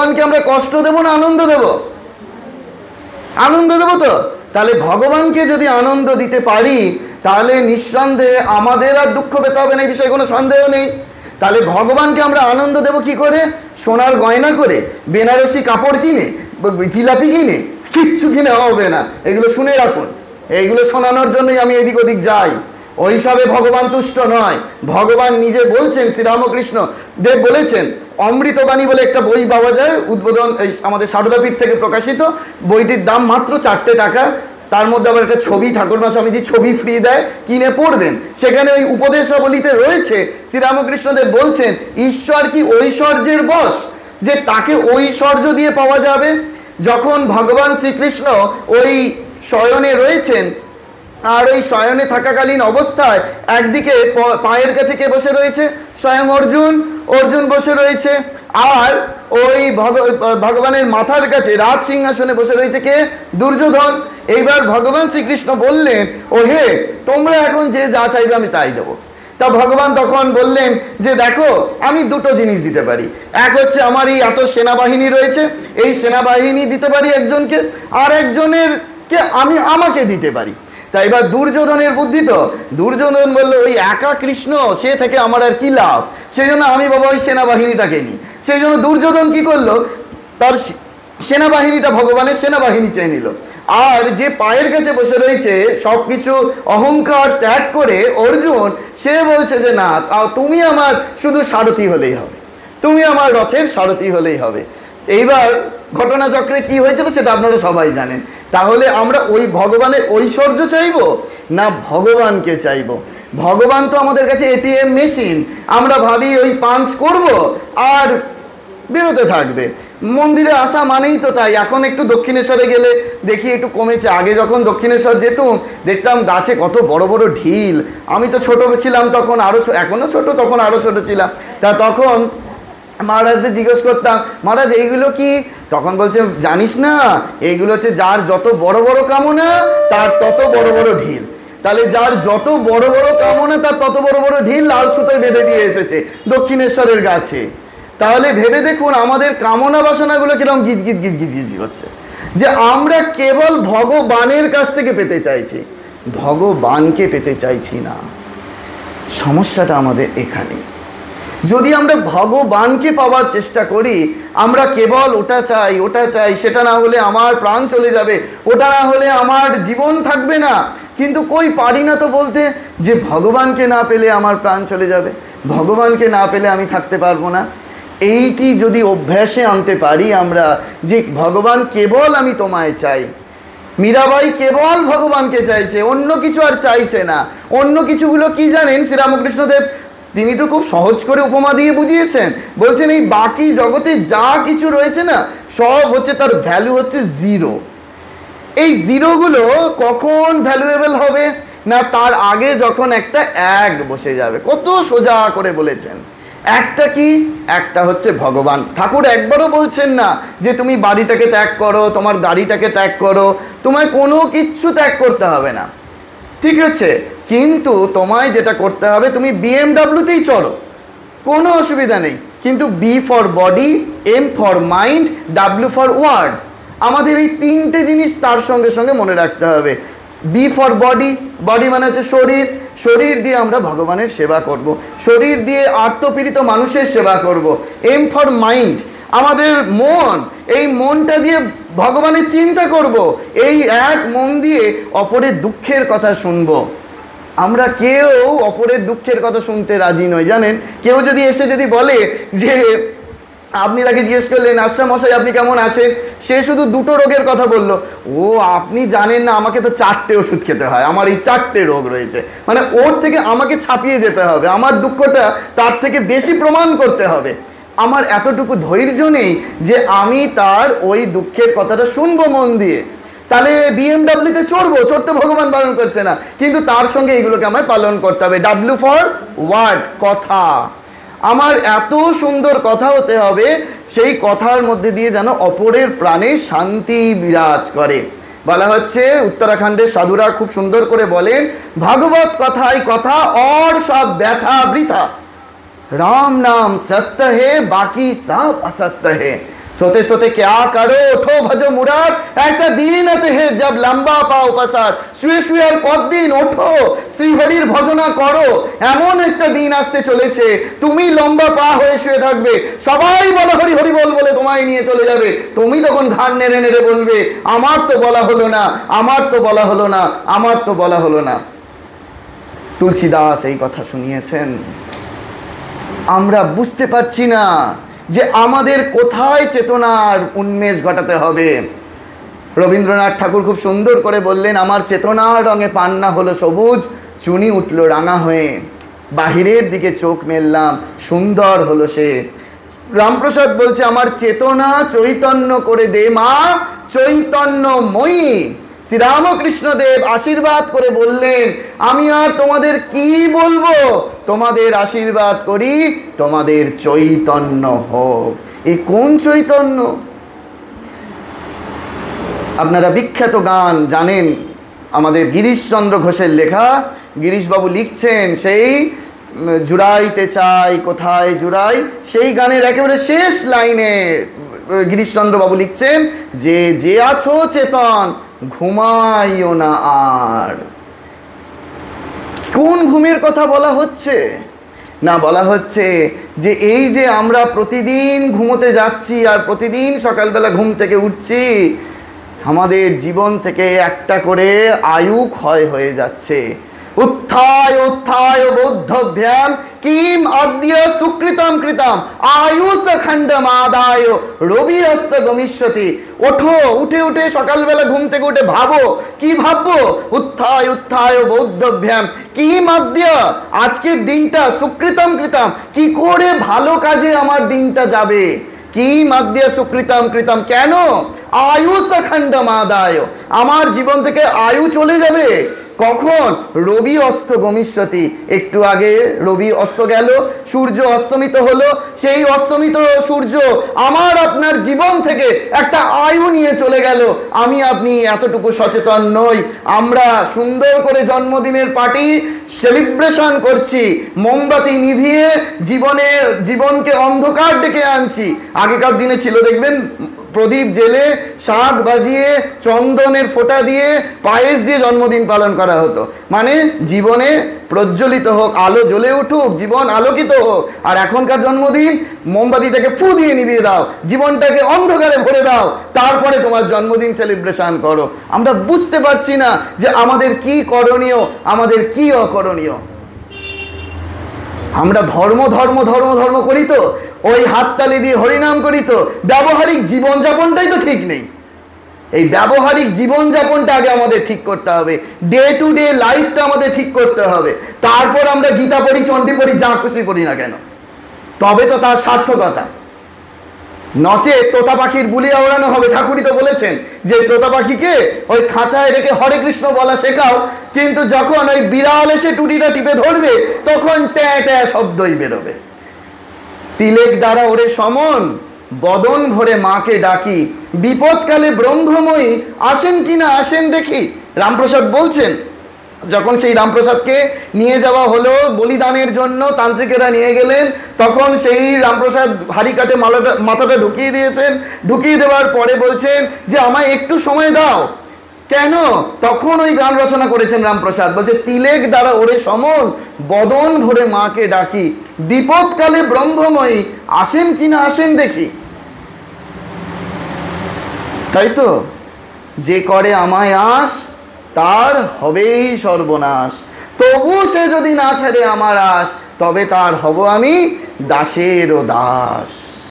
ভগবানকে আমরা কষ্ট দেব না আনন্দ দেব? আনন্দ দেব তো। তাহলে ভগবানকে যদি আনন্দ দিতে পারি তাহলে নিঃসন্দেহে আমাদের আর দুঃখ পেতে হবে না, এই বিষয়ে কোনো সন্দেহ নেই। তাহলে ভগবানকে আমরা আনন্দ দেব কি করে? সোনার গয়না করে, বেনারসি কাপড় কিনে, জিলাপি কিনে? কিচ্ছু কিনে হবে না। এগুলো শুনে রাখুন, এইগুলো শোনানোর জন্যই আমি এদিক ওদিক যাই। ওইসবে ভগবান তুষ্ট নয়। ভগবান নিজে বলছেন, শ্রীরামকৃষ্ণ দেব বলেছেন, অমৃতবাণী বলে একটা বই পাওয়া যায়, উদ্বোধন আমাদের সারদাপীঠ থেকে প্রকাশিত। বইটির দাম মাত্র 4 টাকা। তার মধ্যে আবার একটা ছবি, ঠাকুরমা স্বামীজি ছবি ফ্রি দেয়, কিনে পড়বেন। সেখানে ওই উপদেশাবলীতে রয়েছে, শ্রীরামকৃষ্ণদেব বলছেন, ঈশ্বর কি ঐশ্বর্যের বশ যে তাকে ঐশ্বর্য দিয়ে পাওয়া যাবে? যখন ভগবান শ্রীকৃষ্ণ ওই শয়নে রয়েছেন, আর ওই শয়নে থাকাকালীন অবস্থায় একদিকে পায়ের কাছে কে বসে রয়েছে? স্বয়ং অর্জুন। অর্জুন বসে রয়েছে। আর ওই ভগবানের মাথার কাছে রাজ সিংহাসনে বসে রয়েছে কে? দুর্যোধন। এইবার ভগবান শ্রীকৃষ্ণ বললেন, ও হে, তোমরা এখন যে যা চাইবে আমি তাই দেবো। তা ভগবান তখন বললেন যে দেখো, আমি দুটো জিনিস দিতে পারি। এক হচ্ছে আমার এই এত সেনাবাহিনী রয়েছে, এই সেনাবাহিনী দিতে পারি একজনকে, আর একজনের কে আমি আমাকে দিতে পারি। তাই এবার দুর্যোধনের বুদ্ধি তো, দুর্যোধন বললো ওই একা কৃষ্ণ, সে থেকে আমার আর কি লাভ, সেই জন্য আমি বাবা ওই সেনাবাহিনীটাকে নিই। সেই জন্য দুর্যোধন কি করলো, তার সেনাবাহিনীটা ভগবানের সেনাবাহিনী চেয়ে নিল। আর যে পায়ের কাছে বসে রয়েছে সব কিছু অহংকার ত্যাগ করে অর্জুন, সে বলছে যে না, তুমি আমার শুধু সারথি হলেই হবে, তুমি আমার রথের সারথি হলেই হবে। এইবার ঘটনাচক্রে কি হয়েছিল সেটা আপনারা সবাই জানেন। তাহলে আমরা ওই ভগবানের ঐশ্বর্য চাইবো না ভগবানকে চাইবো? ভগবান তো আমাদের কাছে এটিএম মেশিন। আমরা ভাবি ওই পাঞ্চ করব আর বেরোতে থাকবে। মন্দিরে আসা মানেই তো তাই। এখন একটু দক্ষিণেশ্বরে গেলে দেখি একটু কমেছে। আগে যখন দক্ষিণেশ্বর যেতুম দেখতাম গাছে কত বড় বড় ঢিল। আমি তো ছোট ছিলাম তখন, আরও এখনও ছোট, তখন আরও ছোট ছিলাম। তা তখন মহারাজদের জিজ্ঞেস করতাম, মহারাজ এইগুলো কি? তখন বলছে, জানিস না, এইগুলো হচ্ছে যার যত বড় বড় কামনা তার তত বড় বড় ঢিল। তাহলে যার যত বড় বড় কামনা তার তত বড় বড় ঢিল লাল সুতোয় বেঁধে দিয়ে এসেছে দক্ষিণেশ্বরের গাছে। তাহলে ভেবে দেখুন আমাদের কামনা বাসনাগুলো কিরকম গিজ গিজ গিজ গিজ গিজ হচ্ছে, যে আমরা কেবল ভগবানের কাছ থেকে পেতে চাইছি, ভগবানকে পেতে চাইছি না। সমস্যাটা আমাদের এখানে। যদি আমরা ভগবানকে পাওয়ার চেষ্টা করি, আমরা কেবল ওটা চাই ওটা চাই, সেটা না হলে আমার প্রাণ চলে যাবে, ওটা না হলে আমার জীবন থাকবে না, কিন্তু কই পারি না তো বলতে যে ভগবানকে না পেলে আমার প্রাণ চলে যাবে, ভগবানকে না পেলে আমি থাকতে পারবো না। এইটি যদি অভ্যাসে আনতে পারি আমরা, যে ভগবান কেবল আমি তোমায় চাই। মীরাবাই কেবল ভগবানকে চাইছে, অন্য কিছু আর চাইছে না। অন্য কিছুগুলো কি জানেন শ্রীরামকৃষ্ণদেব? তিনি তো খুব সহজ করে উপমা দিয়ে বুঝিয়েছেন। বলছেন এই বাকি জগতে যা কিছু রয়েছে না, সব হচ্ছে তার ভ্যালু হচ্ছে জিরো। এই জিরোগুলো কখন ভ্যালুয়েবল হবে না, তার আগে যখন একটা এক বসে যাবে। কত সোজা করে বলেছেন। একটা কি? একটা হচ্ছে ভগবান। ঠাকুর একবারও বলছেন না যে তুমি বাড়িটাকে ত্যাগ করো, তোমার গাড়িটাকে ত্যাগ করো, তোমায় কোনো কিচ্ছু ত্যাগ করতে হবে না, ঠিক আছে, কিন্তু তোমায় যেটা করতে হবে, তুমি বিএমডাব্লিউতেই চড়ো, কোনো অসুবিধা নেই, কিন্তু B for body, M for mind, W for word. আমাদের এই তিনটে জিনিস তার সঙ্গে সঙ্গে মনে রাখতে হবে। বি ফর বডি, বডি মানে হচ্ছে শরীর, শরীর দিয়ে আমরা ভগবানের সেবা করব, শরীর দিয়ে আর্তপীড়িত মানুষের সেবা করব। এম ফর মাইন্ড, আমাদের মন, এই মনটা দিয়ে ভগবানের চিন্তা করব। এই এক মন দিয়ে অপরের দুঃখের কথা শুনবো। আমরা কেউ অপরের দুঃখের কথা শুনতে রাজি নই, জানেন। কেউ যদি এসে যদি বলে যে, আপনি তাকে জিজ্ঞেস করলেন, আচ্ছা মশাই আপনি কেমন আছেন, সে শুধু দুটো রোগের কথা বলল, ও আপনি জানেন না আমাকে তো 4টে ওষুধ খেতে হয়, আমার এই 4টে রোগ রয়েছে, মানে ওর থেকে আমাকে ছাপিয়ে যেতে হবে, আমার দুঃখটা তার থেকে বেশি প্রমাণ করতে হবে। আমার এতটুকু ধৈর্য নেই যে আমি তার ওই দুঃখের কথাটা শুনবো মন দিয়ে। তাহলে বিএমডাব্লিউতে চড়তে ভগবান বারণ করছে না, কিন্তু তার সঙ্গে এইগুলোকে আমায় পালন করতে হবে। ডাব্লিউ ফর ওয়ার্ড, কথা। আমার এত সুন্দর কথা হতে হবে, সেই কথার মধ্যে দিয়ে যেন অপরের প্রাণে শান্তি বিরাজ করে। বলা হচ্ছে উত্তরাখণ্ডের সাধুরা খুব সুন্দর করে বলেন, ভাগবত কথাই কথা और सब व्यथा वृथा, राम नाम सत्य है बाकी सब असत्य है। सोते सोते क्या करो, उठो भजो मुराद, ऐसा दिन आते हैं जब लंबा पाओ पसार। শুয়ে শুয়ে আর কতদিন, ওঠো শ্রীহরির ভজনা করো। এমন একটা দিন আসতে চলেছে তুমি লম্বা পা হয়ে শুয়ে থাকবে, সবাই বলো হরি হরি বল বলে তোমায় নিয়ে চলে যাবে। তুমি তখন ঘাড় নেড়ে নেড়ে বলবে আমার তো বলা হলো না, আমার তো বলা হলো না, আমার তো বলা হলো না। তুলসীদাস এই কথা শুনিয়েছেন। আমরা বুঝতে পারছি না যে আমাদের কোথায় চেতনার উন্মেষ ঘটাতে হবে। রবীন্দ্রনাথ ঠাকুর খুব সুন্দর করে বললেন, আমার চেতনার রঙে পান্না হলো সবুজ, চুনি উঠল রাঙা হয়ে, বাহিরের দিকে চোখ মেললাম, সুন্দর হলো সে। রামপ্রসাদ বলছে, আমার চেতনা চৈতন্য করে দে মা, চৈতন্যময়ী। শ্রীরামকৃষ্ণদেব আশীর্বাদ করে বললেন, আমি আর তোমাদের কি বলবো, তোমাদের আশীর্বাদ করি তোমাদের চৈতন্য হোক। এই কোন চৈতন্য? আপনারা বিখ্যাত গান জানেন, আমাদের গিরিশচন্দ্র ঘোষের লেখা। গিরিশবাবু লিখছেন, সেই জুড়াইতে চাই কোথায় জুড়াই, সেই গানের একেবারে শেষ লাইনে গিরিশচন্দ্রবাবু লিখছেন যে যে আছো চেতন ঘুমাইও না আর। কোন ঘুমের কথা বলা হচ্ছে? না, বলা হচ্ছে যে এই যে আমরা প্রতিদিন ঘুমোতে যাচ্ছি আর প্রতিদিন সকালবেলা ঘুম থেকে উঠছি, আমাদের জীবন থেকে একটা করে আয়ু ক্ষয় হয়ে যাচ্ছে। उत्थाय उत्थाय बौद्धभ्याम किम अद्य सुकृतम कृतम आयुष खंडमादाय रविरस्त गमिष्यति। ওঠো, উঠে উঠে সকালবেলা ঘুম থেকে উঠে ভাবো, কি ভাববো? उत्थाय उत्थाय बौद्धभ्याम किम अद्य, আজকের দিনটা সুকৃতম কৃতম, কি করে ভালো কাজে আমার দিনটা যাবে। কিম अद्य সুকৃতম কৃতম, কেন? আয়ুষ খণ্ডমাদায়, আমার জীবন থেকে আয়ু চলে যাবে। কখন? রবি অস্ত গমিষ্যতি, একটু আগে রবি অস্ত গেল, সূর্য অস্তমিত হলো, সেই অস্তমিত সূর্য আমার আপনার জীবন থেকে একটা আয়ু নিয়ে চলে গেল। আমি আপনি এতটুকু সচেতন নই। আমরা সুন্দর করে জন্মদিনের পার্টি সেলিব্রেশন করছি, মোমবাতি নিভিয়ে জীবনকে অন্ধকার ডেকে আনছি। আগেকার দিনে ছিল দেখবেন, প্রদীপ জেলে শাঁখ বাজিয়ে চন্দনের ফোঁটা দিয়ে পায়েস দিয়ে জন্মদিন পালন করা হতো, মানে জীবনে প্রজ্বলিত হোক, আলো জ্বলে উঠুক, জীবন আলোকিত হোক। আর এখনকার জন্মদিন মোমবাতিটাকে ফু দিয়ে নিভিয়ে দাও, জীবনটাকে অন্ধকারে ভরে দাও, তারপরে তোমার জন্মদিন সেলিব্রেশন করো। আমরা বুঝতে পারছি না যে আমাদের কি করণীয়, আমাদের কি অকরণীয়। আমরা ধর্ম ধর্ম ধর্ম ধর্ম করি তো, ওই হাততালি দিয়ে হরিনাম করি তো, ব্যবহারিক জীবনযাপনটাই তো ঠিক নেই। এই ব্যবহারিক জীবনযাপনটা আগে আমাদের ঠিক করতে হবে, ডে টু ডে লাইফটা আমাদের ঠিক করতে হবে। তারপর আমরা গীতা পড়ি, চণ্ডী পড়ি, যা খুশি পড়ি না কেন, তবে তো তার সার্থকতা। নচে তোতা পাখির বুলি আওড়ানো হবে। ঠাকুরই তো বলেছেন যে তোতা পাখিকে ওই খাঁচায় রেখে হরে কৃষ্ণ বলা শেখাও, কিন্তু যখন ওই বিড়াল এসে টুটিটা টিপে ধরবে তখন ট্যাঁ ট্যাঁ শব্দই বেরোবে। তিলেক দ্বারা ওরে সমন বদন ভরে মাকে ডাকি, বিপদকালে ব্রহ্মময়ী আসেন কিনা আসেন দেখি। রামপ্রসাদ বলছেন, যখন সেই রামপ্রসাদকে নিয়ে যাওয়া হলো বলিদানের জন্য, তান্ত্রিকেরা নিয়ে গেলেন, তখন সেই রামপ্রসাদ হাড়ি কাটে মাথাটা ঢুকিয়ে দিয়েছেন। ঢুকিয়ে দেওয়ার পরে বলছেন যে আমায় একটু সময় দাও। কেন? তখন ওই গান রচনা করেছেন রামপ্রসাদ, বলছে তিলেক দ্বারা ওরে সমন বদন ভরে মাকে ডাকি, বিপদকালে ব্রহ্মময়ী আসেন কিনা আসেন দেখি। তাই তো, যে করে আমায় আস তার হবেই সর্বনাশ, তবু সে যদি না ছাড়ে আমার আস, তবে তার হব আমি দাসেরও দাস।